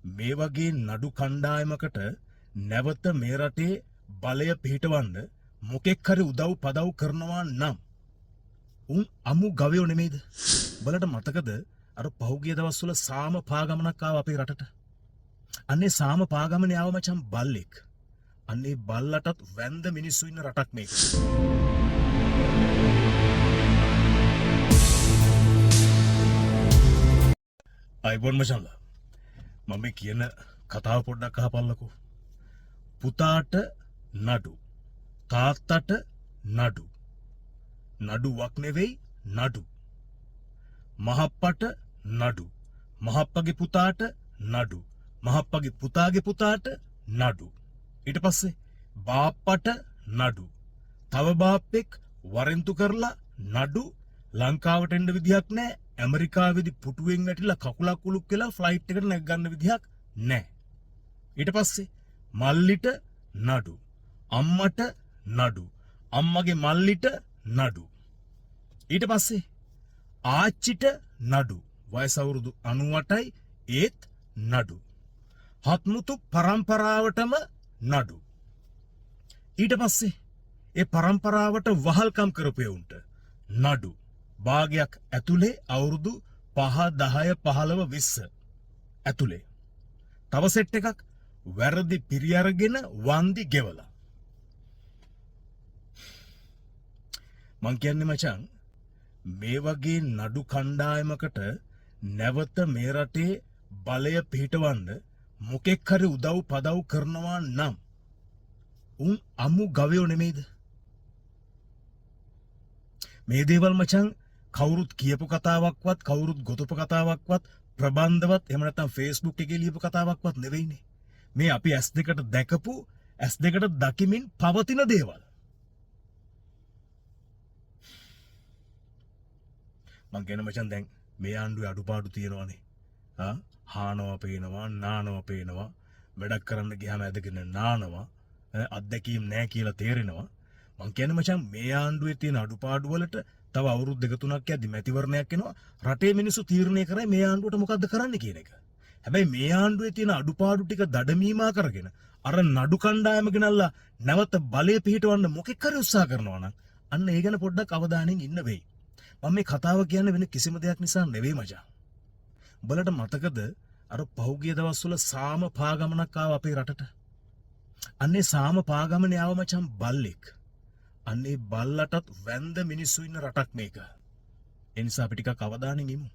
මේ වගේ නඩු කණ්ඩායමකට නැවත මේ රටේ බලය පිහිටවන්න මොකෙක් හරි උදව් පදව් කරනවා නම් උන් අමු ගවයෝ නෙමෙයිද? බලට මතකද අර පහුගිය දවස්වල සාම පාගමනක් ආව අපේ රටට. අන්නේ සාම පාගමනේ ආව මචං බල්ලෙක්. අන්නේ බල්ලටත් වැන්ද මිනිස්සු ඉන්න රටක් මේක. අයිබෝන් මචංලා. මම කියන කතාව පොඩ්ඩක් අහපල්ලකෝ. පුතාට නඩු, තාත්තට නඩු. නඩුවක් නෙවෙයි නඩු. මහප්පට නඩු. මහප්පගේ පුතාට නඩු. මහප්පගේ පුතාගේ පුතාට නඩු. ඊට පස්සේ බාප්පට නඩු. තව බාප්පෙක් වරෙන්තු කරලා නඩු. ලංකාවට එන්න විදිහක් නැහැ. ඇමරිකාවේදී පුටුවෙන් වැටිලා කකුලක් උලුක් වෙලා ෆ්ලයිට් එකට නැග ගන්න විදිහක් නැහැ. ඊට පස්සේ මල්ලිට නඩු. අම්මට නඩු. අම්මගේ මල්ලිට නඩු. ඊට පස්සේ ආච්චිට නඩු. වයස අවුරුදු 98යි ඒත් නඩු. හත්මුතු පරම්පරාවටම නඩු. ඊට පස්සේ ඒ පරම්පරාවට වහල්කම් කරපු උන්ට නඩු. භාගයක් ඇතුලේ අවුරුදු 5 10 15 20 ඇතුලේ. තව සෙට් එකක් වැරදි පිරියරගෙන වන්දි ගෙවලා. මං කියන්නේ මචං මේ වගේ නඩු කණ්ඩායමකට නැවත මේ රටේ බලය පිහිටවන්න මොකෙක් හරි උදව් පදව් කරනවා නම් උන් අමු ගවයෝ නෙමෙයිද? මේ දේවල් මචං කවුරුත් කියපු කතාවක්වත් කවුරුත් ගොතපු කතාවක්වත් ප්‍රබන්ධවත් එහෙම නැත්නම් Facebook එකේ ලියපු කතාවක්වත් නෙවෙයිනේ. මේ අපි S2කට දැකපු S2කට දකිමින් පවතින දේවල්. මං කියන මචං දැන් මේ ආණ්ඩුවේ අඩුපාඩු තියෙනවානේ. හානවා පේනවා, නානවා පේනවා, වැඩක් කරන්න ගියාම ඇදගෙන නානවා, අත්දැකීම් නැහැ කියලා තේරෙනවා. මං කියන්නේ මචං මේ ආණ්ඩුවේ තියෙන අඩුපාඩු වලට තව අවුරුදු දෙක තුනක් යද්දි මැතිවරණයක් එනවා. රටේ මිනිස්සු තීරණය කරයි මේ ආණ්ඩුවට මොකද්ද කරන්න කියන එක. හැබැයි මේ ආණ්ඩුවේ තියෙන අඩුපාඩු ටික දඩමීමා කරගෙන අර නඩු කණ්ඩායම ගෙනල්ලා නැවත බලය පිහිටවන්න මොකෙක් හරි උත්සාහ කරනවා නම් අන්න ඒ ගැන පොඩ්ඩක් අවධානයෙන් ඉන්න වෙයි. මම මේ කතාව කියන්නේ වෙන කිසිම දෙයක් නිසා නෙවෙයි මචං. උඹලට මතකද අර පහුගිය දවස්වල සාම පාගමනක් ආව අපේ රටට. අන්නේ සාම පාගමනේ ආව මචං බල්ලෙක්. අන්නේ බල්ලටත් වැන්ද මිනිස්සු ඉන්න රටක් මේක. ඒ නිසා අපි ටිකක් අවධානයෙන් ඉමු.